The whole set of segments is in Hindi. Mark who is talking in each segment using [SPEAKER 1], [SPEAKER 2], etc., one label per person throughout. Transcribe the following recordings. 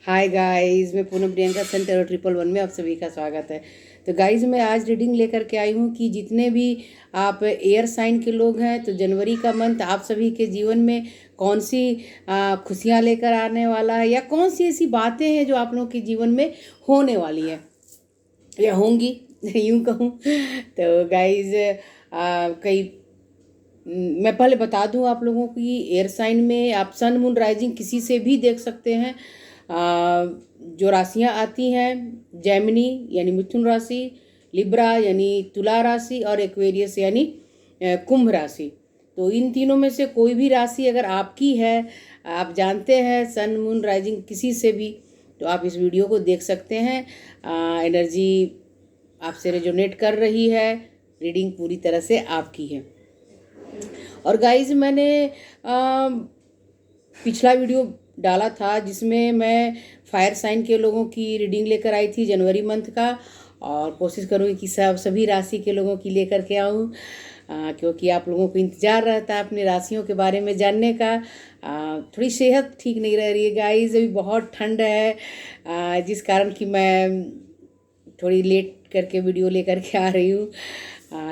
[SPEAKER 1] हाय गाइस, मैं पूनम प्रियंका सन टेरो 111 में आप सभी का स्वागत है। तो गाइस, मैं आज रीडिंग लेकर के आई हूँ कि जितने भी आप एयर साइन के लोग हैं, तो जनवरी का मंथ आप सभी के जीवन में कौन सी खुशियाँ लेकर आने वाला है, या कौन सी ऐसी बातें हैं जो आप लोगों के जीवन में होने वाली है या होंगी यूँ कहूँ। तो गाइस, कई मैं पहले बता दूं आप लोगों को कि एयर साइन में आप सन मून राइजिंग किसी से भी देख सकते हैं। जो राशियां आती हैं, जेमिनी यानी मिथुन राशि, लिब्रा यानी तुला राशि, और एक्वेरियस यानी कुंभ राशि। तो इन तीनों में से कोई भी राशि अगर आपकी है, आप जानते हैं सन मून राइजिंग किसी से भी, तो आप इस वीडियो को देख सकते हैं। एनर्जी आपसे रेजोनेट कर रही है, रीडिंग पूरी तरह से आपकी है। और गाइज, मैंने पिछला वीडियो डाला था जिसमें मैं फायर साइन के लोगों की रीडिंग लेकर आई थी जनवरी मंथ का, और कोशिश करूँगी कि सभी राशि के लोगों की लेकर के आऊँ, क्योंकि आप लोगों को इंतज़ार रहता है अपनी राशियों के बारे में जानने का। थोड़ी सेहत ठीक नहीं रह रही है गाइज, अभी बहुत ठंड है, जिस कारण कि मैं थोड़ी लेट करके वीडियो लेकर के आ रही हूँ।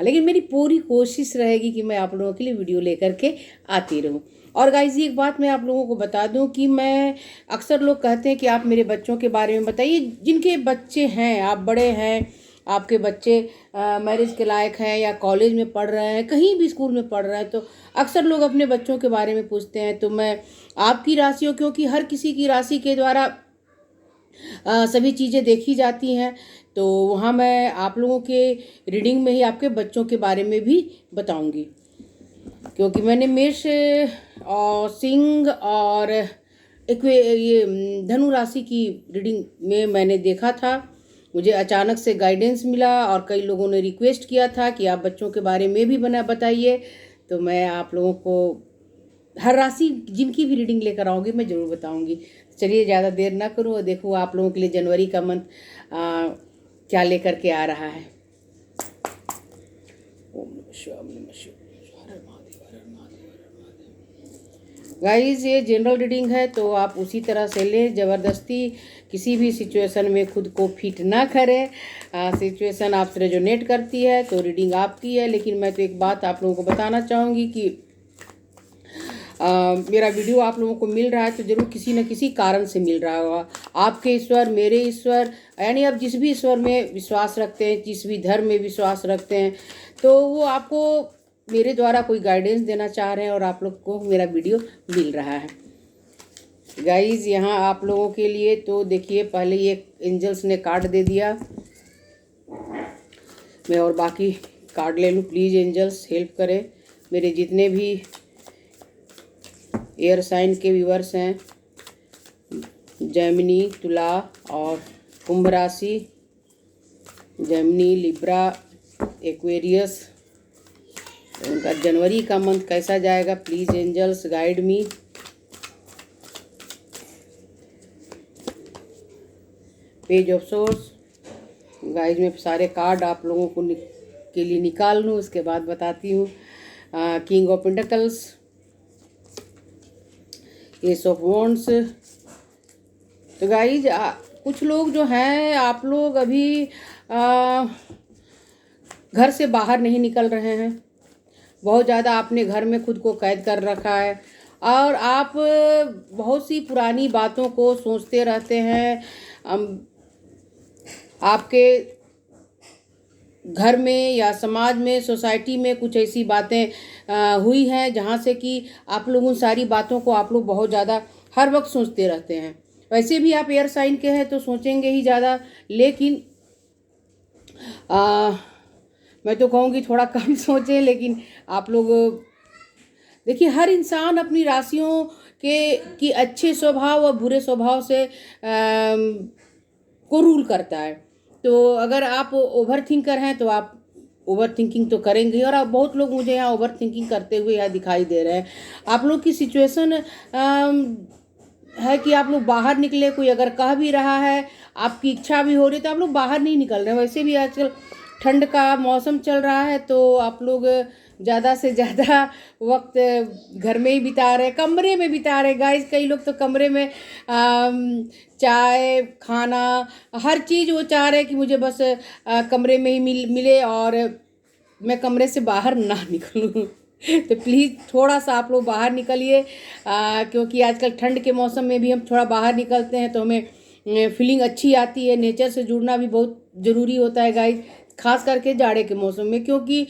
[SPEAKER 1] लेकिन मेरी पूरी कोशिश रहेगी कि मैं आप लोगों के लिए वीडियो लेकर के आती रहूं। और गाइज, एक बात मैं आप लोगों को बता दूं कि मैं अक्सर लोग कहते हैं कि आप मेरे बच्चों के बारे में बताइए। जिनके बच्चे हैं, आप बड़े हैं, आपके बच्चे मैरिज के लायक हैं या कॉलेज में पढ़ रहे हैं, कहीं भी स्कूल में पढ़ रहे हैं, तो अक्सर लोग अपने बच्चों के बारे में पूछते हैं। तो मैं आपकी राशियों, क्योंकि हर किसी की राशि के द्वारा सभी चीज़ें देखी जाती हैं, तो वहाँ मैं आप लोगों के रीडिंग में ही आपके बच्चों के बारे में भी बताऊंगी। क्योंकि मैंने मेष और सिंह और ये धनु राशि की रीडिंग में मैंने देखा था, मुझे अचानक से गाइडेंस मिला और कई लोगों ने रिक्वेस्ट किया था कि आप बच्चों के बारे में भी बताइए। तो मैं आप लोगों को हर राशि जिनकी भी रीडिंग लेकर आऊँगी मैं ज़रूर बताऊँगी। चलिए, ज़्यादा देर ना करूँ और देखूँ आप लोगों के लिए जनवरी का मंथ क्या लेकर के आ रहा है। ओम नमः शिवाय, ओम नमः शिवाय, हर हर महादेव, हर हर महादेव, हर हर महादेव। गाइस, ये जनरल रीडिंग है, तो आप उसी तरह से लें। ज़बरदस्ती किसी भी सिचुएशन में खुद को फिट ना करें। सिचुएशन आपसे रेजोनेट करती है तो रीडिंग आपकी है। लेकिन मैं तो एक बात आप लोगों को बताना चाहूँगी कि मेरा वीडियो आप लोगों को मिल रहा है तो ज़रूर किसी न किसी कारण से मिल रहा होगा। आपके ईश्वर, मेरे ईश्वर, यानी आप जिस भी ईश्वर में विश्वास रखते हैं, जिस भी धर्म में विश्वास रखते हैं, तो वो आपको मेरे द्वारा कोई गाइडेंस देना चाह रहे हैं और आप लोग को मेरा वीडियो मिल रहा है। गाइज, यहाँ आप लोगों के लिए तो देखिए, पहले ये एंजल्स ने कार्ड दे दिया, मैं और बाकी कार्ड ले लूँ। प्लीज़ एंजल्स हेल्प करें मेरे जितने भी एयर साइन के व्यूअर्स हैं, जेमिनी, तुला और कुंभ राशि, जेमिनी, लिब्रा, एक्वेरियस, उनका जनवरी का मंथ कैसा जाएगा। Please angels guide me. Page of source. Guys, मैं सारे कार्ड आप लोगों को के लिए निकाल लूँ, उसके बाद बताती हूँ। King of pentacles, S of wands. तो गाइज, कुछ लोग जो हैं, आप लोग अभी घर से बाहर नहीं निकल रहे हैं। बहुत ज़्यादा आपने घर में खुद को कैद कर रखा है और आप बहुत सी पुरानी बातों को सोचते रहते हैं। आपके घर में या समाज में, सोसाइटी में कुछ ऐसी बातें हुई हैं जहाँ से कि आप लोग उन सारी बातों को आप लोग बहुत ज़्यादा हर वक्त सोचते रहते हैं। वैसे भी आप एयर साइन के हैं तो सोचेंगे ही ज़्यादा, लेकिन मैं तो कहूँगी थोड़ा कम सोचें। लेकिन आप लोग देखिए, हर इंसान अपनी राशियों की अच्छे स्वभाव और बुरे स्वभाव से को रूल करता है। तो अगर आप ओवर थिंकर हैं तो आप ओवर थिंकिंग तो करेंगे, और आप बहुत लोग मुझे यहाँ ओवर थिंकिंग करते हुए यहाँ दिखाई दे रहे हैं। आप लोग की सिचुएशन है कि आप लोग बाहर निकले, कोई अगर कह भी रहा है, आपकी इच्छा भी हो रही, तो आप लोग बाहर नहीं निकल रहे। वैसे भी आजकल ठंड का मौसम चल रहा है, तो आप लोग ज़्यादा से ज़्यादा वक्त घर में ही बिता रहे, कमरे में बिता रहे गाइस। कई लोग तो कमरे में चाय खाना हर चीज़ वो चाह रहे कि मुझे बस कमरे में ही मिले और मैं कमरे से बाहर ना निकलूं। तो प्लीज़ थोड़ा सा आप लोग बाहर निकलिए, क्योंकि आजकल ठंड के मौसम में भी हम थोड़ा बाहर निकलते हैं तो हमें फीलिंग अच्छी आती है। नेचर से जुड़ना भी बहुत ज़रूरी होता है गाइस, खास करके जाड़े के मौसम में, क्योंकि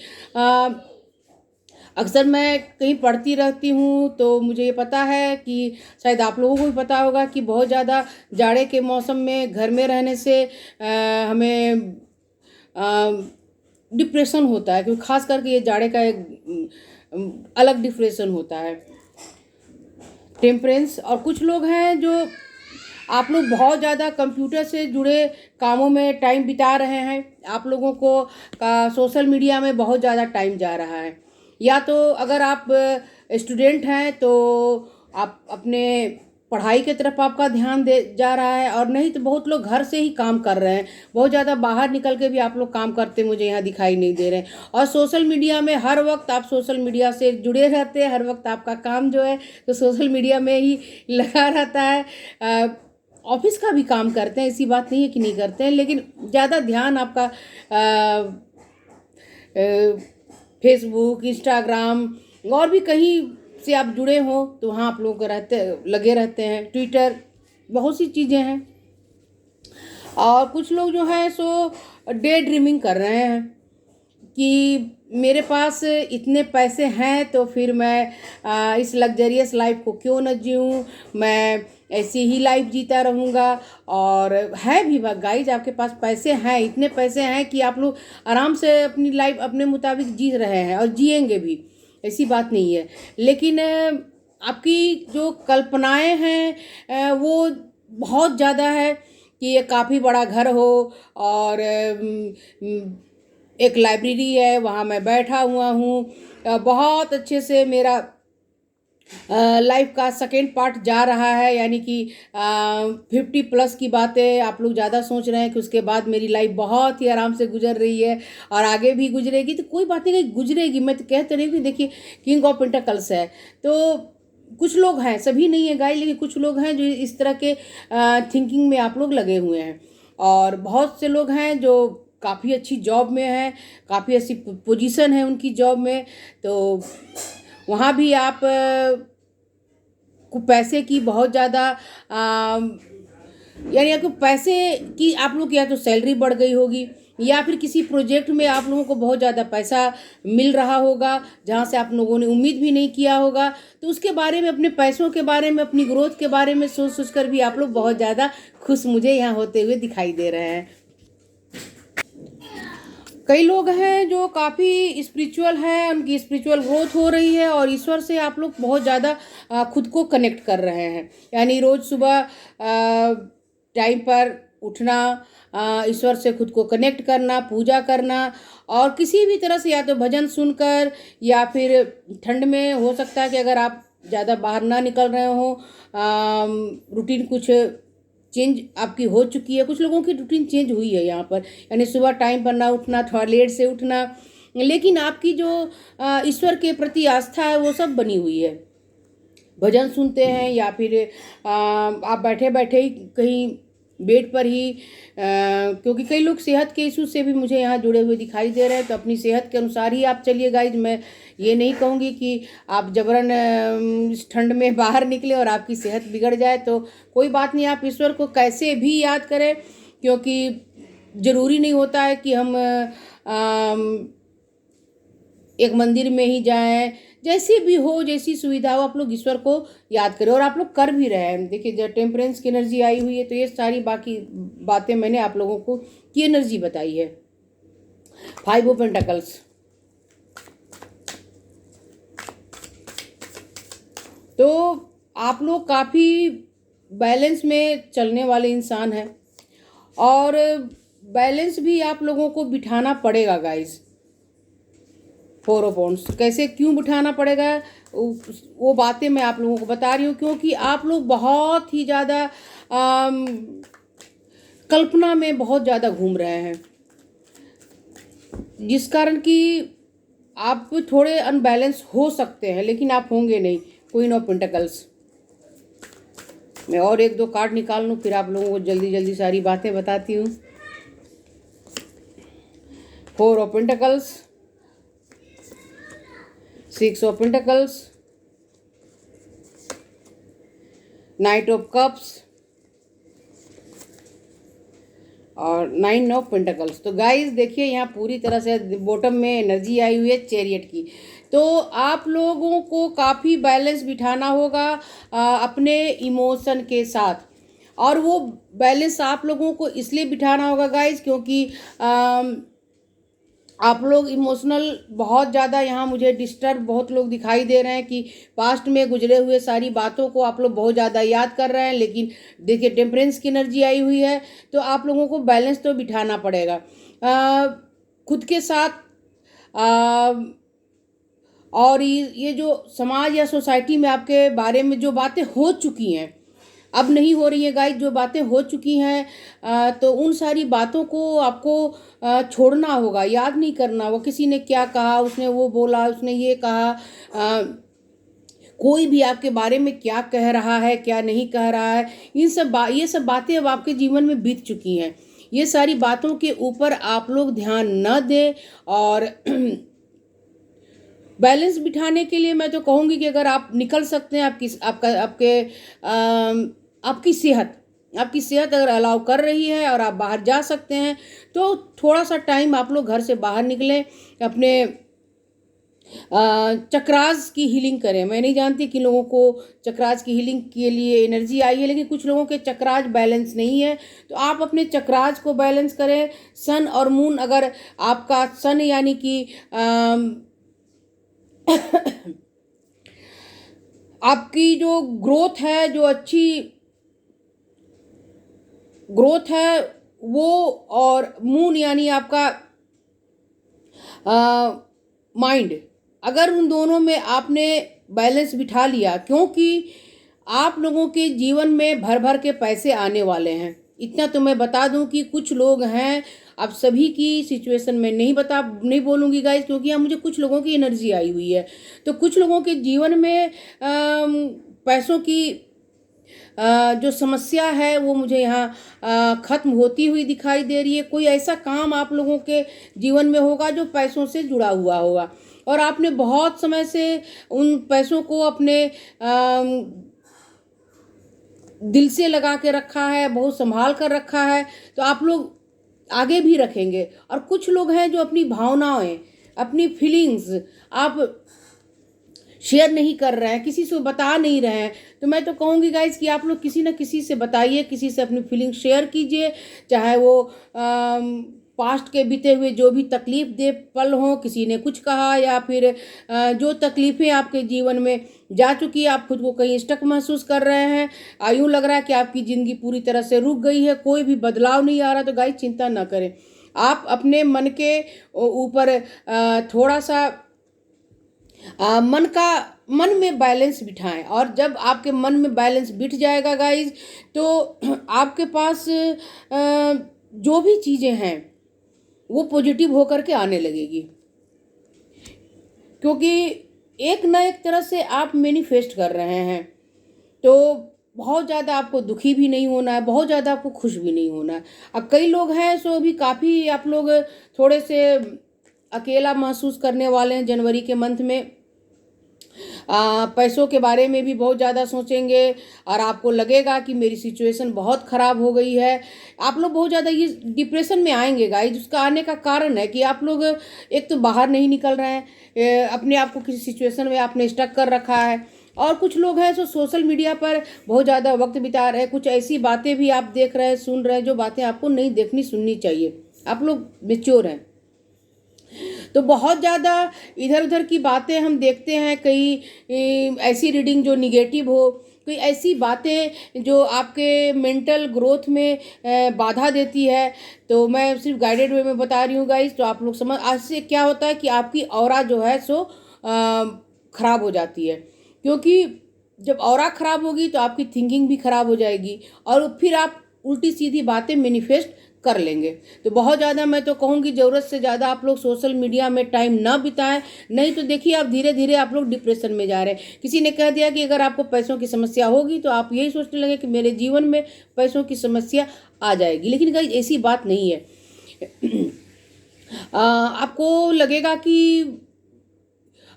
[SPEAKER 1] अक्सर मैं कहीं पढ़ती रहती हूँ तो मुझे ये पता है कि शायद आप लोगों को भी पता होगा कि बहुत ज़्यादा जाड़े के मौसम में घर में रहने से हमें डिप्रेशन होता है, क्योंकि खास करके ये जाड़े का एक अलग डिप्रेशन होता है, टेम्परेंस। और कुछ लोग हैं जो आप लोग बहुत ज़्यादा कंप्यूटर से जुड़े कामों में टाइम बिता रहे हैं, आप लोगों को सोशल मीडिया में बहुत ज़्यादा टाइम जा रहा है। या तो अगर आप स्टूडेंट हैं तो आप अपने पढ़ाई की तरफ आपका ध्यान दे जा रहा है, और नहीं तो बहुत लोग घर से ही काम कर रहे हैं। बहुत ज़्यादा बाहर निकल के भी आप लोग काम करते मुझे यहाँ दिखाई नहीं दे रहे हैं। और सोशल मीडिया में हर वक्त आप सोशल मीडिया से जुड़े रहते हैं, हर वक्त आपका काम जो है तो सोशल मीडिया में ही लगा रहता है। ऑफिस का भी काम करते हैं, ऐसी बात नहीं है कि नहीं करते हैं, लेकिन ज़्यादा ध्यान आपका फेसबुक इंस्टाग्राम और भी कहीं से आप जुड़े हो तो वहाँ आप लोग लगे रहते हैं। ट्विटर, बहुत सी चीज़ें हैं। और कुछ लोग जो है सो डे ड्रीमिंग कर रहे हैं कि मेरे पास इतने पैसे हैं तो फिर मैं इस लग्जरियस लाइफ को क्यों न जीऊँ, मैं ऐसी ही लाइफ जीता रहूँगा। और है भी गाइज, आपके पास पैसे हैं, इतने पैसे हैं कि आप लोग आराम से अपनी लाइफ अपने मुताबिक जी रहे हैं और जिएंगे भी, ऐसी बात नहीं है। लेकिन आपकी जो कल्पनाएं हैं वो बहुत ज़्यादा है कि ये काफ़ी बड़ा घर हो और एक लाइब्रेरी है, वहाँ मैं बैठा हुआ हूँ, बहुत अच्छे से मेरा लाइफ का सेकेंड पार्ट जा रहा है, यानी कि 50+ की बातें आप लोग ज़्यादा सोच रहे हैं कि उसके बाद मेरी लाइफ बहुत ही आराम से गुजर रही है और आगे भी गुजरेगी। तो कोई बात नहीं, गुजरेगी। मैं तो कहते रही कि देखिए किंग ऑफ पेंटाकल्स है, तो कुछ लोग हैं, सभी नहीं है गाइस, लेकिन कुछ लोग हैं जो इस तरह के थिंकिंग में आप लोग लगे हुए हैं। और बहुत से लोग हैं जो काफ़ी अच्छी जॉब में हैं, काफ़ी अच्छी पोजीशन है उनकी जॉब में, तो वहाँ भी आप को पैसे की बहुत ज़्यादा यानी आपको पैसे की आप लोग या तो सैलरी बढ़ गई होगी या फिर किसी प्रोजेक्ट में आप लोगों को बहुत ज़्यादा पैसा मिल रहा होगा जहाँ से आप लोगों ने उम्मीद भी नहीं किया होगा। तो उसके बारे में, अपने पैसों के बारे में, अपनी ग्रोथ के बारे में सोच सोच कर भी आप लोग बहुत ज़्यादा खुश मुझे यहाँ होते हुए दिखाई दे रहे हैं। कई लोग हैं जो काफ़ी स्पिरिचुअल हैं, उनकी स्पिरिचुअल ग्रोथ हो रही है और ईश्वर से आप लोग बहुत ज़्यादा खुद को कनेक्ट कर रहे हैं। यानी रोज़ सुबह टाइम पर उठना, ईश्वर से खुद को कनेक्ट करना, पूजा करना, और किसी भी तरह से या तो भजन सुनकर या फिर ठंड में हो सकता है कि अगर आप ज़्यादा बाहर ना निकल रहे हो, रूटीन कुछ चेंज आपकी हो चुकी है, कुछ लोगों की रूटीन चेंज हुई है यहाँ पर, यानी सुबह टाइम पर ना उठना, थोड़ा लेट से उठना, लेकिन आपकी जो ईश्वर के प्रति आस्था है वो सब बनी हुई है। भजन सुनते हैं या फिर आप बैठे बैठे ही कहीं बेड पर ही, क्योंकि कई लोग सेहत के इशू से भी मुझे यहाँ जुड़े हुए दिखाई दे रहे हैं, तो अपनी सेहत के अनुसार ही आप चलिए गाइज। मैं ये नहीं कहूँगी कि आप जबरन इस ठंड में बाहर निकले और आपकी सेहत बिगड़ जाए, तो कोई बात नहीं, आप ईश्वर को कैसे भी याद करें, क्योंकि ज़रूरी नहीं होता है कि हम एक मंदिर में ही जाएं। जैसी भी हो, जैसी सुविधा हो, आप लोग ईश्वर को याद करें और आप लोग कर भी रहे हैं। देखिए जब टेम्परेंस की एनर्जी आई हुई है तो ये सारी बाकी बातें मैंने आप लोगों को की एनर्जी बताई है। 5 ऑफ पेंटाकल्स, तो आप लोग काफ़ी बैलेंस में चलने वाले इंसान हैं और बैलेंस भी आप लोगों को बिठाना पड़ेगा गाइस। 4 ऑफ वांड्स कैसे, क्यों बिठाना पड़ेगा, वो बातें मैं आप लोगों को बता रही हूँ, क्योंकि आप लोग बहुत ही ज़्यादा कल्पना में बहुत ज़्यादा घूम रहे हैं, जिस कारण कि आप थोड़े अनबैलेंस हो सकते हैं, लेकिन आप होंगे नहीं। Queen of pentacles. मैं और एक दो कार्ड निकाल लूँ, फिर आप लोगों को जल्दी जल्दी सारी बातें बताती हूँ। Four of pentacles, six of pentacles, night of cups और नाइन ऑफ पेंटिकल्स। तो गाइस देखिए, यहाँ पूरी तरह से बॉटम में एनर्जी आई हुई है चैरियट की। तो आप लोगों को काफ़ी बैलेंस बिठाना होगा अपने इमोशन के साथ। और वो बैलेंस आप लोगों को इसलिए बिठाना होगा गाइस, क्योंकि आप लोग इमोशनल बहुत ज़्यादा, यहाँ मुझे डिस्टर्ब बहुत लोग दिखाई दे रहे हैं कि पास्ट में गुजरे हुए सारी बातों को आप लोग बहुत ज़्यादा याद कर रहे हैं। लेकिन देखिए, टेम्परेंस की एनर्जी आई हुई है, तो आप लोगों को बैलेंस तो बिठाना पड़ेगा खुद के साथ। और ये जो समाज या सोसाइटी में आपके बारे में जो बातें हो चुकी हैं, अब नहीं हो रही है गाइस, जो बातें हो चुकी हैं तो उन सारी बातों को आपको छोड़ना होगा, याद नहीं करना होगा। किसी ने क्या कहा, उसने वो बोला, उसने ये कहा, कोई भी आपके बारे में क्या कह रहा है, क्या नहीं कह रहा है, ये सब बातें अब आपके जीवन में बीत चुकी हैं। ये सारी बातों के ऊपर आप लोग ध्यान न दें। और बैलेंस बिठाने के लिए मैं तो कहूँगी कि अगर आप निकल सकते हैं, आपकी सेहत अगर अलाउ कर रही है और आप बाहर जा सकते हैं, तो थोड़ा सा टाइम आप लोग घर से बाहर निकलें, अपने चक्रास की हीलिंग करें। मैं नहीं जानती कि लोगों को चक्रास की हीलिंग के लिए एनर्जी आई है, लेकिन कुछ लोगों के चक्रास बैलेंस नहीं है, तो आप अपने चक्रास को बैलेंस करें। सन और मून, अगर आपका सन यानी कि आपकी जो ग्रोथ है, जो अच्छी ग्रोथ है वो, और मून यानी आपका माइंड, अगर उन दोनों में आपने बैलेंस बिठा लिया, क्योंकि आप लोगों के जीवन में भर भर के पैसे आने वाले हैं। इतना तो मैं बता दूं कि कुछ लोग हैं, अब सभी की सिचुएशन में नहीं बोलूँगी गाइस, क्योंकि यहाँ मुझे कुछ लोगों की एनर्जी आई हुई है। तो कुछ लोगों के जीवन में पैसों की जो समस्या है वो मुझे यहाँ ख़त्म होती हुई दिखाई दे रही है। कोई ऐसा काम आप लोगों के जीवन में होगा जो पैसों से जुड़ा हुआ होगा, और आपने बहुत समय से उन पैसों को अपने दिल से लगा के रखा है, बहुत संभाल कर रखा है, तो आप लोग आगे भी रखेंगे। और कुछ लोग हैं जो अपनी भावनाएं, अपनी फीलिंग्स आप शेयर नहीं कर रहे हैं, किसी से बता नहीं रहे हैं, तो मैं तो कहूँगी गाइज कि आप लोग किसी न किसी से बताइए, किसी से अपनी फीलिंग शेयर कीजिए। चाहे वो पास्ट के बीते हुए जो भी तकलीफ दे पल हों, किसी ने कुछ कहा, या फिर जो तकलीफ़ें आपके जीवन में जा चुकी है, आप खुद को कहीं स्टक महसूस कर रहे हैं, यूँ लग रहा है कि आपकी ज़िंदगी पूरी तरह से रुक गई है, कोई भी बदलाव नहीं आ रहा, तो गाइज चिंता ना करें। आप अपने मन के ऊपर थोड़ा सा मन में बैलेंस बिठाएं, और जब आपके मन में बैलेंस बिठ जाएगा गाइज, तो आपके पास जो भी चीज़ें हैं वो पॉजिटिव होकर के आने लगेगी, क्योंकि एक न एक तरह से आप मैनिफेस्ट कर रहे हैं। तो बहुत ज़्यादा आपको दुखी भी नहीं होना है, बहुत ज़्यादा आपको खुश भी नहीं होना है। अब कई लोग हैं सो अभी काफ़ी आप लोग थोड़े से अकेला महसूस करने वाले हैं जनवरी के मंथ में। पैसों के बारे में भी बहुत ज़्यादा सोचेंगे, और आपको लगेगा कि मेरी सिचुएशन बहुत ख़राब हो गई है। आप लोग बहुत ज़्यादा ये डिप्रेशन में आएंगे गाइस। उसका आने का कारण है कि आप लोग एक तो बाहर नहीं निकल रहे हैं, अपने आप को किसी सिचुएशन में आपने स्टक कर रखा है, और कुछ लोग हैं जो सोशल मीडिया पर बहुत ज़्यादा वक्त बिता रहे हैं। कुछ ऐसी बातें भी आप देख रहे हैं, सुन रहे हैं, जो बातें आपको नहीं देखनी सुननी चाहिए। आप लोग मैच्योर हैं, तो बहुत ज़्यादा इधर उधर की बातें हम देखते हैं। कई ऐसी रीडिंग जो निगेटिव हो, कोई ऐसी बातें जो आपके मेंटल ग्रोथ में बाधा देती है। तो मैं सिर्फ गाइडेड वे में बता रही हूँ गाइस, तो आप लोग समझ। आज से क्या होता है कि आपकी ऑरा जो है सो ख़राब हो जाती है, क्योंकि जब ऑरा ख़राब होगी तो आपकी थिंकिंग भी ख़राब हो जाएगी, और फिर आप उल्टी सीधी बातें मैनिफेस्ट कर लेंगे। तो बहुत ज़्यादा मैं तो कहूँगी ज़रूरत से ज़्यादा आप लोग सोशल मीडिया में टाइम ना बिताएं, नहीं तो देखिए आप धीरे धीरे आप लोग डिप्रेशन में जा रहे हैं। किसी ने कह दिया कि अगर आपको पैसों की समस्या होगी तो आप यही सोचने लगे कि मेरे जीवन में पैसों की समस्या आ जाएगी, लेकिन गाइस ऐसी बात नहीं है। आपको लगेगा कि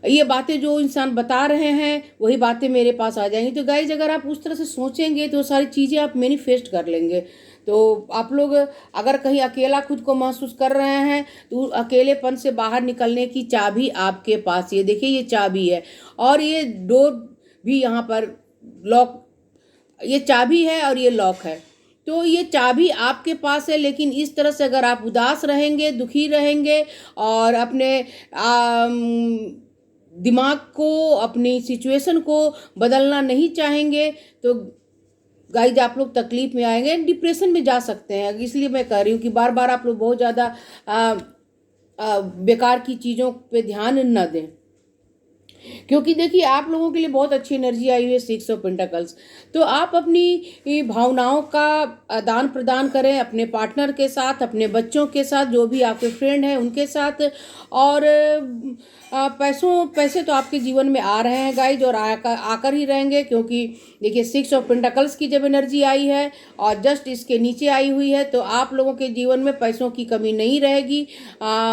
[SPEAKER 1] ये बातें जो इंसान बता रहे हैं वही बातें मेरे पास आ जाएंगी, तो गाइज अगर आप उस तरह से सोचेंगे तो सारी चीज़ें आप मैनिफेस्ट कर लेंगे। तो आप लोग अगर कहीं अकेला खुद को महसूस कर रहे हैं तो अकेलेपन से बाहर निकलने की चाबी आपके पास, ये देखिए ये चाबी है, और ये डोर भी यहाँ पर लॉक, ये चाबी है और ये लॉक है। तो ये चाबी आपके पास है, लेकिन इस तरह से अगर आप उदास रहेंगे, दुखी रहेंगे और अपने दिमाग को, अपनी सिचुएशन को बदलना नहीं चाहेंगे तो गाइज आप लोग तकलीफ में आएंगे, डिप्रेशन में जा सकते हैं। इसलिए मैं कह रही हूँ कि बार बार आप लोग बहुत ज़्यादा बेकार की चीज़ों पे ध्यान न दें, क्योंकि देखिए आप लोगों के लिए बहुत अच्छी एनर्जी आई हुई है 6 ऑफ पेंटाकल्स। तो आप अपनी भावनाओं का आदान प्रदान करें अपने पार्टनर के साथ, अपने बच्चों के साथ, जो भी आपके फ्रेंड हैं उनके साथ। और पैसे तो आपके जीवन में आ रहे हैं गाइज, और आकर ही रहेंगे, क्योंकि देखिए 6 ऑफ पेंटाकल्स की जब एनर्जी आई है और जस्ट इसके नीचे आई हुई है, तो आप लोगों के जीवन में पैसों की कमी नहीं रहेगी।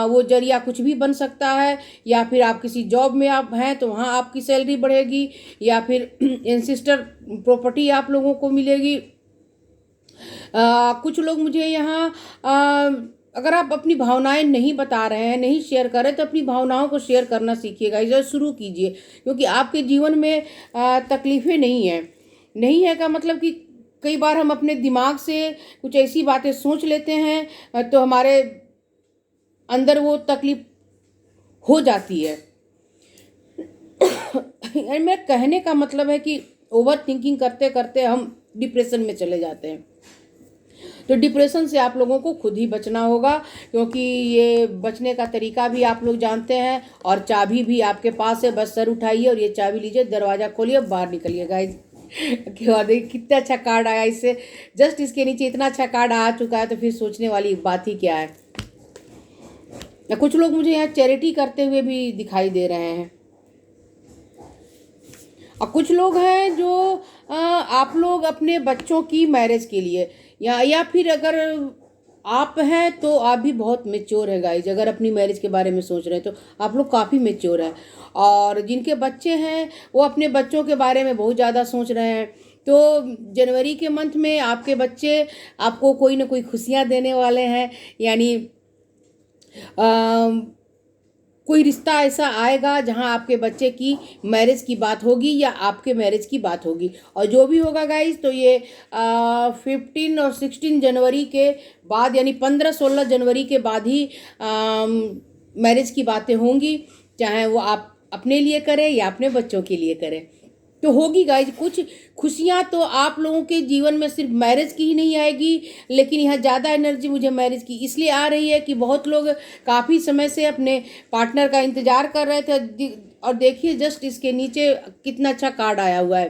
[SPEAKER 1] वो जरिया कुछ भी बन सकता है, या फिर आप किसी जॉब में आप हैं तो वहाँ आपकी सैलरी बढ़ेगी, या फिर एंसिस्टर प्रॉपर्टी आप लोगों को मिलेगी। कुछ लोग मुझे यहाँ अगर आप अपनी भावनाएं नहीं बता रहे हैं, नहीं शेयर कर रहे, तो अपनी भावनाओं को शेयर करना सीखिएगा, इसे शुरू कीजिए, क्योंकि आपके जीवन में तकलीफ़ें नहीं है का मतलब कि कई बार हम अपने दिमाग से कुछ ऐसी बातें सोच लेते हैं तो हमारे अंदर वो तकलीफ हो जाती है। मैं कहने का मतलब है कि ओवर थिंकिंग करते करते हम डिप्रेशन में चले जाते हैं। तो डिप्रेशन से आप लोगों को खुद ही बचना होगा, क्योंकि ये बचने का तरीका भी आप लोग जानते हैं, और चाबी भी आपके पास है। बस सर उठाइए और ये चाबी लीजिए, दरवाज़ा खोलिए, बाहर निकलिए गाइस। क्या देखिए कितना अच्छा कार्ड आया, इससे जस्ट इसके नीचे इतना अच्छा कार्ड आ चुका है, तो फिर सोचने वाली बात ही क्या है। कुछ लोग मुझे यहाँ चैरिटी करते हुए भी दिखाई दे रहे हैं, और कुछ लोग हैं जो आप लोग अपने बच्चों की मैरिज के लिए, या फिर अगर आप हैं तो आप भी बहुत मेच्योर है गाइज। अगर अपनी मैरिज के बारे में सोच रहे हैं तो आप लोग काफ़ी मेच्योर है, और जिनके बच्चे हैं वो अपने बच्चों के बारे में बहुत ज़्यादा सोच रहे हैं। तो जनवरी के मंथ में आपके बच्चे आपको कोई ना कोई खुशियाँ देने वाले हैं, यानी कोई रिश्ता ऐसा आएगा जहां आपके बच्चे की मैरिज की बात होगी या आपके मैरिज की बात होगी। और जो भी होगा गाइज, तो ये 15 और 16 जनवरी के बाद, यानी 15-16 जनवरी के बाद ही मैरिज की बातें होंगी, चाहे वो आप अपने लिए करें या अपने बच्चों के लिए करें, तो होगी गाइज। कुछ खुशियाँ तो आप लोगों के जीवन में सिर्फ मैरिज की ही नहीं आएगी, लेकिन यहाँ ज़्यादा एनर्जी मुझे मैरिज की इसलिए आ रही है कि बहुत लोग काफ़ी समय से अपने पार्टनर का इंतज़ार कर रहे थे, और देखिए जस्ट इसके नीचे कितना अच्छा कार्ड आया हुआ है।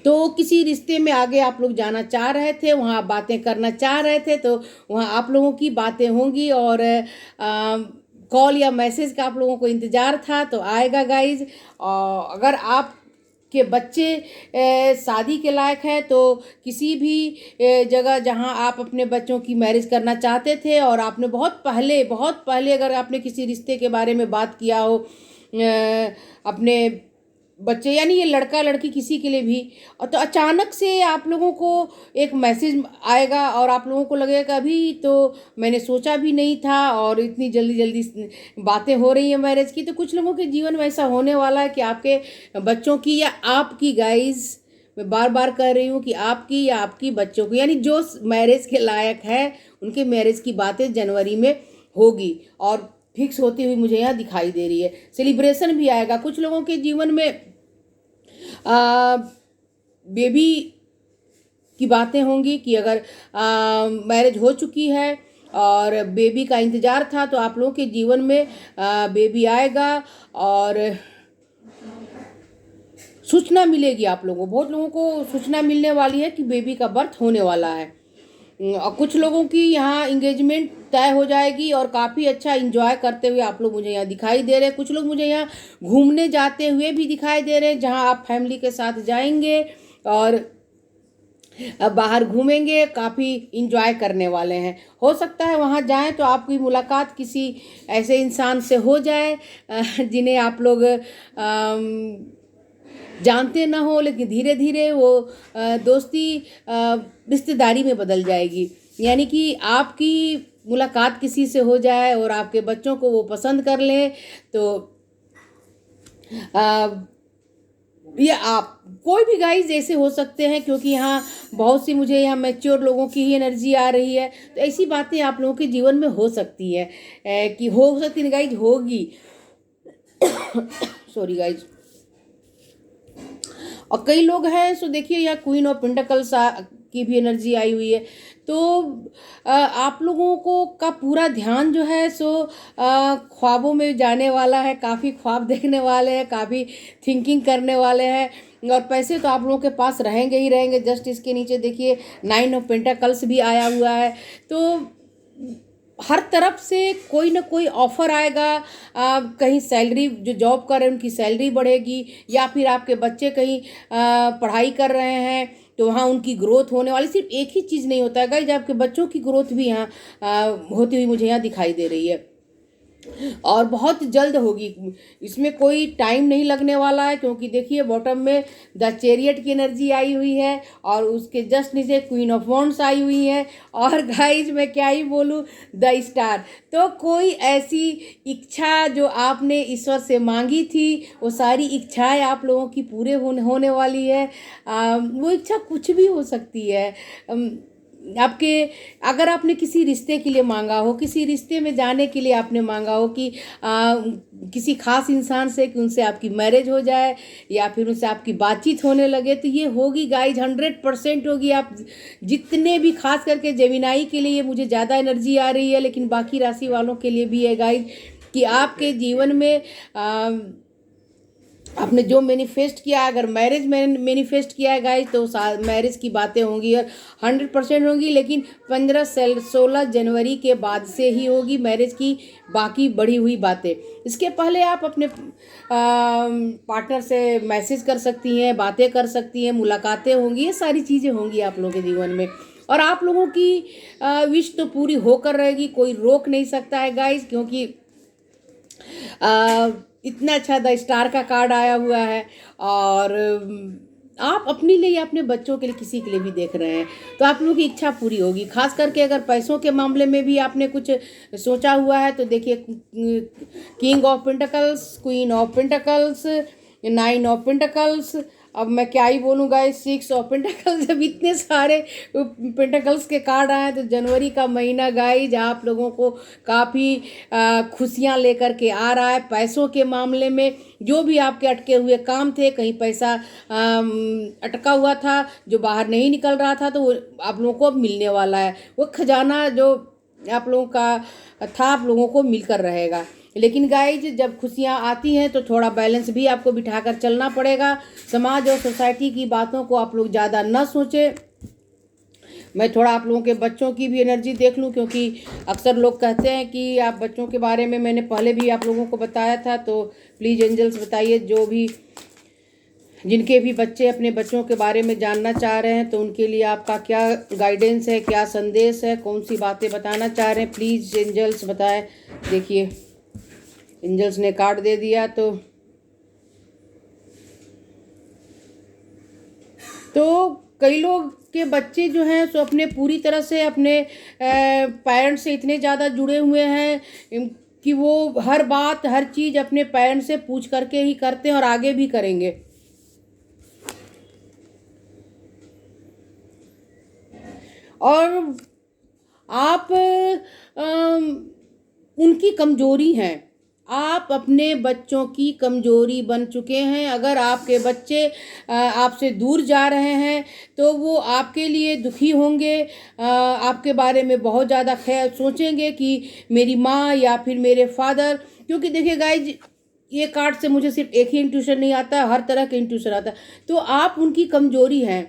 [SPEAKER 1] तो किसी रिश्ते में आगे आप लोग जाना चाह रहे थे, वहाँ बातें करना चाह रहे थे, तो वहाँ आप लोगों की बातें होंगी, और कॉल या मैसेज का आप लोगों को इंतज़ार था तो आएगा गाइज। और अगर आप के बच्चे शादी के लायक हैं तो किसी भी जगह जहां आप अपने बच्चों की मैरिज करना चाहते थे, और आपने बहुत पहले अगर आपने किसी रिश्ते के बारे में बात किया हो अपने बच्चे, यानी ये लड़का लड़की किसी के लिए भी, और तो अचानक से आप लोगों को एक मैसेज आएगा और आप लोगों को लगेगा अभी तो मैंने सोचा भी नहीं था, और इतनी जल्दी जल्दी बातें हो रही हैं मैरिज की। तो कुछ लोगों के जीवन में ऐसा होने वाला है कि आपके बच्चों की या आपकी, गाइज मैं बार बार कह रही हूँ कि आपकी या आपकी बच्चों की, यानी जो मैरिज के लायक है उनके मैरिज की बातें जनवरी में होगी, और फिक्स होती हुई मुझे यहाँ दिखाई दे रही है। सेलिब्रेशन भी आएगा। कुछ लोगों के जीवन में बेबी की बातें होंगी कि अगर मैरिज हो चुकी है और बेबी का इंतज़ार था, तो आप लोगों के जीवन में बेबी आएगा और सूचना मिलेगी आप लोगों को। बहुत लोगों को सूचना मिलने वाली है कि बेबी का बर्थ होने वाला है। और कुछ लोगों की यहाँ इंगेजमेंट तय हो जाएगी और काफ़ी अच्छा इंजॉय करते हुए आप लोग मुझे यहाँ दिखाई दे रहे हैं। कुछ लोग मुझे यहाँ घूमने जाते हुए भी दिखाई दे रहे हैं, जहाँ आप फैमिली के साथ जाएंगे और बाहर घूमेंगे, काफ़ी इंजॉय करने वाले हैं। हो सकता है वहाँ जाएं तो आपकी मुलाकात किसी ऐसे इंसान से हो जाए जिन्हें आप लोग जानते ना हो, लेकिन धीरे धीरे वो दोस्ती रिश्तेदारी में बदल जाएगी। यानी कि आपकी मुलाकात किसी से हो जाए और आपके बच्चों को वो पसंद कर लें, तो ये आप कोई भी गाइज ऐसे हो सकते हैं, क्योंकि यहाँ बहुत सी मुझे यहाँ मैच्योर लोगों की ही एनर्जी आ रही है। तो ऐसी बातें आप लोगों के जीवन में हो सकती है कि हो सकती है गाइज, होगी सॉरी गाइज। और कई लोग हैं सो देखिए यहाँ क्वीन ऑफ पेंटिकल्स की भी एनर्जी आई हुई है। तो आप लोगों को का पूरा ध्यान जो है सो ख्वाबों में जाने वाला है, काफ़ी ख्वाब देखने वाले हैं, काफ़ी थिंकिंग करने वाले हैं। और पैसे तो आप लोगों के पास रहेंगे ही रहेंगे। जस्ट इसके नीचे देखिए 9 ऑफ पेंटिकल्स भी आया हुआ है। तो हर तरफ से कोई ना कोई ऑफर आएगा। कहीं सैलरी, जो जॉब कर रहे हैं उनकी सैलरी बढ़ेगी, या फिर आपके बच्चे कहीं पढ़ाई कर रहे हैं तो वहाँ उनकी ग्रोथ होने वाली। सिर्फ एक ही चीज़ नहीं होता है गाइस, आपके बच्चों की ग्रोथ भी यहाँ होती हुई मुझे यहाँ दिखाई दे रही है और बहुत जल्द होगी। इसमें कोई टाइम नहीं लगने वाला है, क्योंकि देखिए बॉटम में द चैरियट की एनर्जी आई हुई है और उसके जस्ट नीचे क्वीन ऑफ वॉन्ड्स आई हुई है। और गाइज मैं क्या ही बोलूँ, द स्टार। तो कोई ऐसी इच्छा जो आपने ईश्वर से मांगी थी, वो सारी इच्छाएं आप लोगों की पूरे होने वाली है। वो इच्छा कुछ भी हो सकती है। आपके, अगर आपने किसी रिश्ते के लिए मांगा हो, किसी रिश्ते में जाने के लिए आपने मांगा हो कि किसी खास इंसान से, कि उनसे आपकी मैरिज हो जाए या फिर उनसे आपकी बातचीत होने लगे, तो ये होगी गाइज, 100% होगी। आप जितने भी, खास करके जेमिनाई के लिए मुझे ज़्यादा एनर्जी आ रही है, लेकिन बाकी राशि वालों के लिए भी है गाइज, कि आपके जीवन में आपने जो मैनिफेस्ट किया, अगर मैरिज में मैनिफेस्ट किया है गाइज, तो मैरिज की बातें होंगी और 100% होंगी। लेकिन 15-16 जनवरी के बाद से ही होगी मैरिज की बाकी बढ़ी हुई बातें। इसके पहले आप अपने पार्टनर से मैसेज कर सकती हैं, बातें कर सकती हैं, मुलाकातें होंगी, ये सारी चीज़ें होंगी आप लोगों के जीवन में। और आप लोगों की विश तो पूरी होकर रहेगी, कोई रोक नहीं सकता है गाइज, क्योंकि इतना अच्छा द स्टार का कार्ड आया हुआ है। और आप अपने लिए या अपने बच्चों के लिए, किसी के लिए भी देख रहे हैं, तो आप लोगों की इच्छा पूरी होगी। खास करके अगर पैसों के मामले में भी आपने कुछ सोचा हुआ है, तो देखिए king of pentacles, queen of pentacles, 9 of pentacles, अब मैं क्या ही बोलूँ गाइस, 6 ऑफ पेंटिकल्स। जब इतने सारे पेंटिकल्स के कार्ड आए, तो जनवरी का महीना गाइज आप लोगों को काफ़ी खुशियाँ लेकर के आ रहा है। पैसों के मामले में जो भी आपके अटके हुए काम थे, कहीं पैसा अटका हुआ था जो बाहर नहीं निकल रहा था, तो वो आप लोगों को अब मिलने वाला है। वो खजाना जो आप लोगों का था, आप लोगों को मिलकर रहेगा। लेकिन गाइज जब खुशियाँ आती हैं तो थोड़ा बैलेंस भी आपको बिठाकर चलना पड़ेगा। समाज और सोसाइटी की बातों को आप लोग ज़्यादा न सोचें। मैं थोड़ा आप लोगों के बच्चों की भी एनर्जी देख लूं, क्योंकि अक्सर लोग कहते हैं कि आप बच्चों के बारे में, मैंने पहले भी आप लोगों को बताया था, तो प्लीज़ एंजल्स बताइए, जो भी जिनके भी बच्चे अपने बच्चों के बारे में जानना चाह रहे हैं, तो उनके लिए आपका क्या गाइडेंस है, क्या संदेश है, कौन सी बातें बताना चाह रहे हैं, प्लीज़ एंजल्स बताएं। देखिए एंजल्स ने कार्ड दे दिया। तो कई लोग के बच्चे जो हैं सो अपने पूरी तरह से अपने पेरेंट्स से इतने ज़्यादा जुड़े हुए हैं कि वो हर बात, हर चीज़ अपने पेरेंट्स से पूछ करके ही करते हैं और आगे भी करेंगे। और आप उनकी कमजोरी हैं, आप अपने बच्चों की कमजोरी बन चुके हैं। अगर आपके बच्चे आपसे दूर जा रहे हैं तो वो आपके लिए दुखी होंगे, आपके बारे में बहुत ज़्यादा ख्याल सोचेंगे कि मेरी माँ या फिर मेरे फादर। क्योंकि देखिए गाइज, ये कार्ड से मुझे सिर्फ एक ही इंट्यूशन नहीं आता, हर तरह के इंट्यूशन आता है। तो आप उनकी कमजोरी हैं,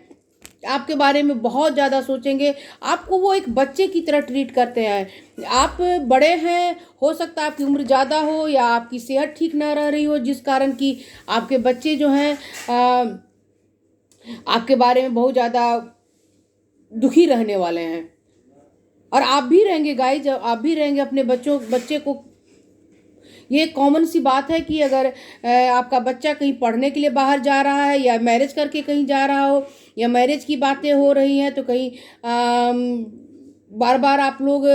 [SPEAKER 1] आपके बारे में बहुत ज़्यादा सोचेंगे, आपको वो एक बच्चे की तरह ट्रीट करते हैं। आप बड़े हैं, हो सकता है आपकी उम्र ज़्यादा हो या आपकी सेहत ठीक ना रह रही हो, जिस कारण कि आपके बच्चे जो हैं आपके बारे में बहुत ज़्यादा दुखी रहने वाले हैं। और आप भी रहेंगे गाइज, आप भी रहेंगे अपने बच्चे को। ये कॉमन सी बात है कि अगर आपका बच्चा कहीं पढ़ने के लिए बाहर जा रहा है या मैरिज करके कहीं जा रहा हो या मैरिज की बातें हो रही हैं, तो कहीं बार बार आप लोग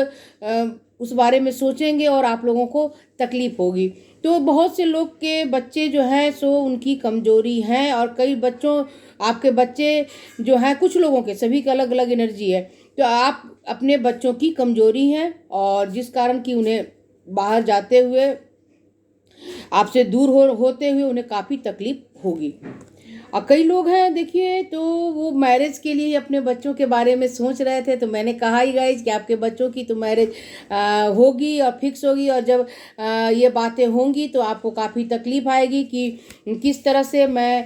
[SPEAKER 1] उस बारे में सोचेंगे और आप लोगों को तकलीफ होगी। तो बहुत से लोग के बच्चे जो हैं सो उनकी कमजोरी हैं, और कई बच्चों आपके बच्चे जो हैं, कुछ लोगों के, सभी का अलग अलग एनर्जी है, तो आप अपने बच्चों की कमजोरी हैं, और जिस कारण कि उन्हें बाहर जाते हुए, आपसे दूर होते हुए उन्हें काफ़ी तकलीफ होगी। और कई लोग हैं देखिए, तो वो मैरिज के लिए अपने बच्चों के बारे में सोच रहे थे। तो मैंने कहा ही गाइज कि आपके बच्चों की तो मैरिज होगी और फिक्स होगी, और जब ये बातें होंगी तो आपको काफ़ी तकलीफ आएगी कि किस तरह से मैं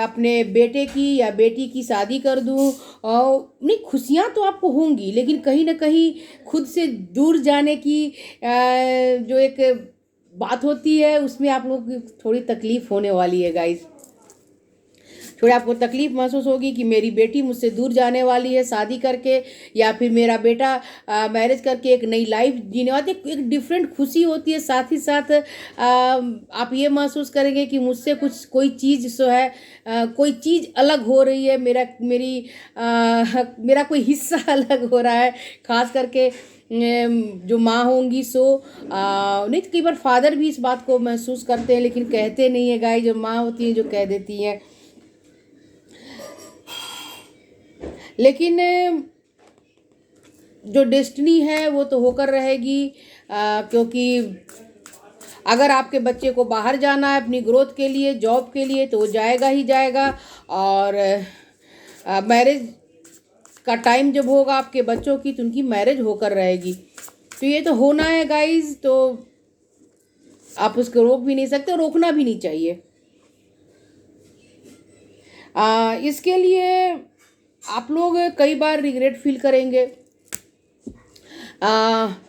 [SPEAKER 1] अपने बेटे की या बेटी की शादी कर दूं। और नहीं, खुशियाँ तो आपको होंगी, लेकिन कहीं ना कहीं खुद से दूर जाने की जो एक बात होती है, उसमें आप लोग की थोड़ी तकलीफ होने वाली है गाइज। थोड़ी आपको तकलीफ महसूस होगी कि मेरी बेटी मुझसे दूर जाने वाली है शादी करके, या फिर मेरा बेटा मैरिज करके एक नई लाइफ जीने वाला। एक डिफरेंट खुशी होती है, साथ ही साथ आप ये महसूस करेंगे कि मुझसे कोई चीज़ जो है, कोई चीज़ अलग हो रही है, मेरा कोई हिस्सा अलग हो रहा है। खास करके जो माँ होंगी सो नहीं, तो कई बार फादर भी इस बात को महसूस करते हैं, लेकिन कहते नहीं है गाइस। जो माँ होती हैं जो कह देती हैं। लेकिन जो डेस्टिनी है वो तो होकर रहेगी, क्योंकि अगर आपके बच्चे को बाहर जाना है अपनी ग्रोथ के लिए, जॉब के लिए, तो वो जाएगा ही जाएगा। और मैरिज का टाइम जब होगा आपके बच्चों की, तो उनकी मैरिज होकर रहेगी। तो ये तो होना है गाइज, तो आप उसको रोक भी नहीं सकते, रोकना भी नहीं चाहिए। इसके लिए आप लोग कई बार रिग्रेट फील करेंगे,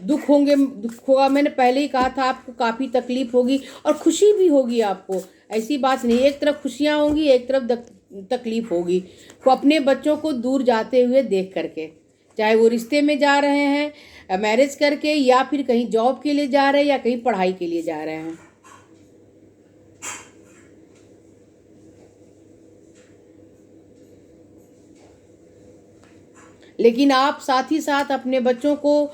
[SPEAKER 1] दुख होगा। मैंने पहले ही कहा था, आपको काफ़ी तकलीफ होगी और खुशी भी होगी आपको। ऐसी बात नहीं, एक तरफ खुशियाँ होंगी, एक तरफ तकलीफ होगी। वो अपने बच्चों को दूर जाते हुए देख करके, चाहे वो रिश्ते में जा रहे हैं मैरिज करके, या फिर कहीं जॉब के लिए जा रहे हैं, या कहीं पढ़ाई के लिए जा रहे हैं। लेकिन आप साथ ही साथ अपने बच्चों को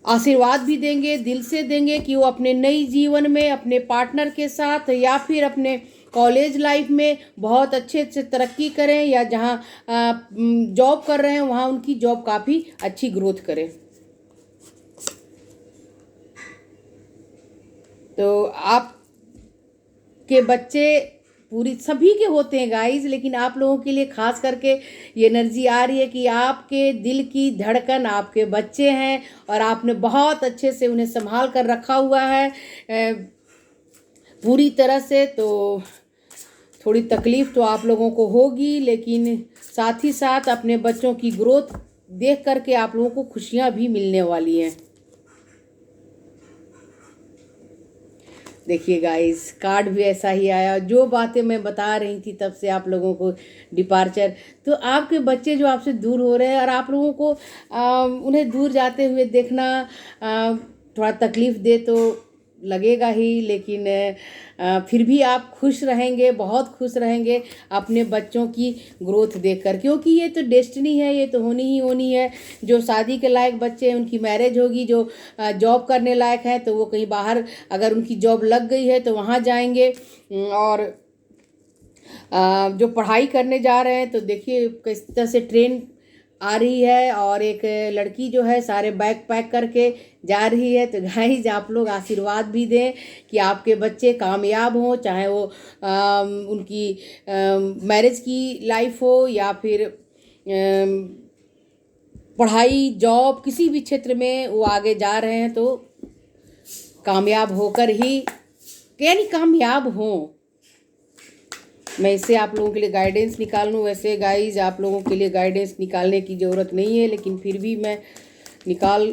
[SPEAKER 1] आशीर्वाद भी देंगे, दिल से देंगे कि वो अपने नई जीवन में अपने पार्टनर के साथ या फिर अपने कॉलेज लाइफ में बहुत अच्छे से तरक्की करें, या जहाँ जॉब कर रहे हैं वहाँ उनकी जॉब काफ़ी अच्छी ग्रोथ करे। तो आपके बच्चे पूरी सभी के होते हैं गाइज, लेकिन आप लोगों के लिए खास करके ये एनर्जी आ रही है कि आपके दिल की धड़कन आपके बच्चे हैं, और आपने बहुत अच्छे से उन्हें संभाल कर रखा हुआ है पूरी तरह से। तो थोड़ी तकलीफ तो आप लोगों को होगी, लेकिन साथ ही साथ अपने बच्चों की ग्रोथ देख करके आप लोगों को खुशियाँ भी मिलने वाली हैं। देखिए गाइस, कार्ड भी ऐसा ही आया। जो बातें मैं बता रही थी तब से आप लोगों को, डिपार्चर, तो आपके बच्चे जो आपसे दूर हो रहे हैं, और आप लोगों को उन्हें दूर जाते हुए देखना थोड़ा तकलीफ दे तो लगेगा ही, लेकिन फिर भी आप खुश रहेंगे, बहुत खुश रहेंगे अपने बच्चों की ग्रोथ देखकर, क्योंकि ये तो डेस्टिनी है, ये तो होनी ही होनी है। जो शादी के लायक बच्चे हैं उनकी मैरिज होगी, जो जॉब करने लायक हैं तो वो कहीं बाहर, अगर उनकी जॉब लग गई है तो वहाँ जाएंगे। और जो पढ़ाई करने जा रहे हैं, तो देखिए किस तरह से ट्रेन आ रही है, और एक लड़की जो है सारे बैग पैक करके जा रही है। तो गाइस, आप लोग आशीर्वाद भी दें कि आपके बच्चे कामयाब हों, चाहे वो उनकी मैरिज की लाइफ हो, या फिर पढ़ाई, जॉब, किसी भी क्षेत्र में वो आगे जा रहे हैं, तो कामयाब होकर ही, यानी कामयाब हों। मैं इससे आप लोगों के लिए गाइडेंस निकाल लूँ। वैसे गाइज आप लोगों के लिए गाइडेंस निकालने की ज़रूरत नहीं है, लेकिन फिर भी मैं निकाल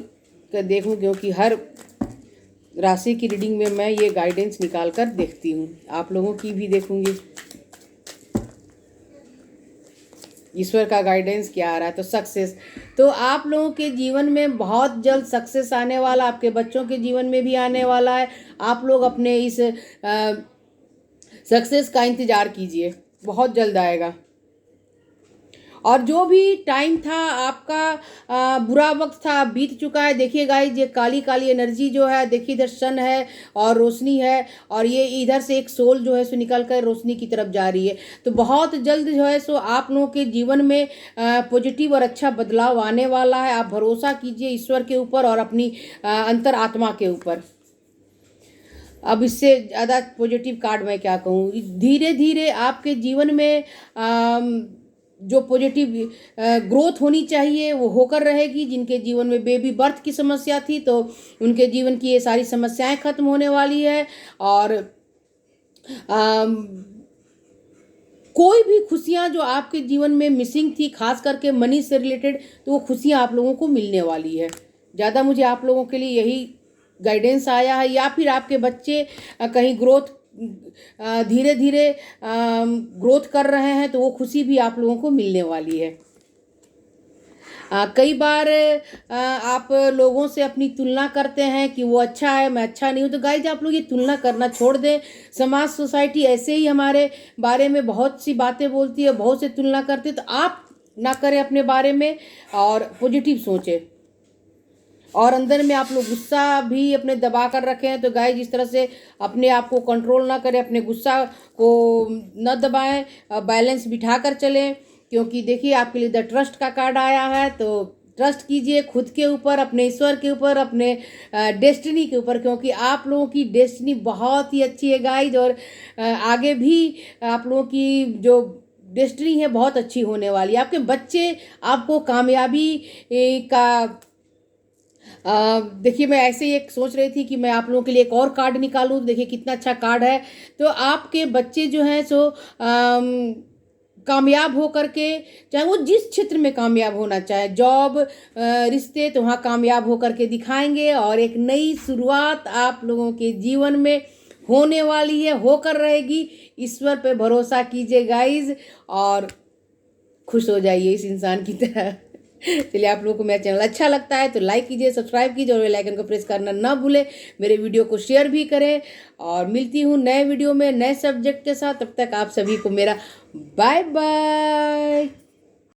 [SPEAKER 1] कर देखूँ, क्योंकि हर राशि की रीडिंग में मैं ये गाइडेंस निकाल कर देखती हूँ। आप लोगों की भी देखूँगी ईश्वर का गाइडेंस क्या आ रहा है। तो सक्सेस, तो आप लोगों के जीवन में बहुत जल्द सक्सेस आने वाला, आपके बच्चों के जीवन में भी आने वाला है। आप लोग अपने इस सक्सेस का इंतज़ार कीजिए, बहुत जल्द आएगा। और जो भी टाइम था आपका बुरा वक्त था, बीत चुका है। देखिए गाइस, ये काली काली एनर्जी जो है, देखिए इधर सन है और रोशनी है, और ये इधर से एक सोल जो है सो निकल कर रोशनी की तरफ जा रही है। तो बहुत जल्द जो है सो आप लोगों के जीवन में पॉजिटिव और अच्छा बदलाव आने वाला है। आप भरोसा कीजिए ईश्वर के ऊपर और अपनी अंतर आत्मा के ऊपर। अब इससे ज़्यादा पॉजिटिव कार्ड मैं क्या कहूँ। धीरे धीरे आपके जीवन में जो पॉजिटिव ग्रोथ होनी चाहिए वो होकर रहेगी। जिनके जीवन में बेबी बर्थ की समस्या थी, तो उनके जीवन की ये सारी समस्याएं खत्म होने वाली है। और कोई भी खुशियां जो आपके जीवन में मिसिंग थी, खास करके मनी से रिलेटेड, तो वो खुशियां आप लोगों को मिलने वाली है। ज़्यादा मुझे आप लोगों के लिए यही गाइडेंस आया है। या फिर आपके बच्चे कहीं ग्रोथ धीरे धीरे ग्रोथ कर रहे हैं, तो वो खुशी भी आप लोगों को मिलने वाली है। कई बार आप लोगों से अपनी तुलना करते हैं कि वो अच्छा है, मैं अच्छा नहीं हूँ। तो गाइज आप लोग ये तुलना करना छोड़ दें। समाज सोसाइटी ऐसे ही हमारे बारे में बहुत सी बातें बोलती है, बहुत से तुलना करते, तो आप ना करें अपने बारे में और पॉजिटिव सोचें। और अंदर में आप लोग गुस्सा भी अपने दबा कर रखे हैं, तो गाइज इस तरह से अपने आप को कंट्रोल ना करें, अपने गुस्सा को न दबाएं, बैलेंस बिठा कर चलें। क्योंकि देखिए आपके लिए द ट्रस्ट का कार्ड आया है, तो ट्रस्ट कीजिए खुद के ऊपर, अपने ईश्वर के ऊपर, अपने डेस्टिनी के ऊपर, क्योंकि आप लोगों की डेस्टिनी बहुत ही अच्छी है गाइज। और आगे भी आप लोगों की जो डेस्टिनी है बहुत अच्छी होने वाली है। आपके बच्चे आपको कामयाबी का देखिए, मैं ऐसे ही एक सोच रही थी कि मैं आप लोगों के लिए एक और कार्ड निकालूं। देखिए कितना अच्छा कार्ड है। तो आपके बच्चे जो हैं सो कामयाब हो करके, चाहे वो जिस क्षेत्र में कामयाब होना चाहे, जॉब, रिश्ते, तो वहाँ कामयाब हो करके दिखाएंगे। और एक नई शुरुआत आप लोगों के जीवन में होने वाली है, होकर रहेगी। ईश्वर पे भरोसा कीजिए गाइज, और खुश हो जाइए इस इंसान की तरह। चलिए, आप लोगों को मेरा चैनल अच्छा लगता है तो लाइक कीजिए, सब्सक्राइब कीजिए और बेल आइकन को प्रेस करना ना भूलें। मेरे वीडियो को शेयर भी करें। और मिलती हूँ नए वीडियो में नए सब्जेक्ट के साथ। तब तक आप सभी को मेरा बाय बाय।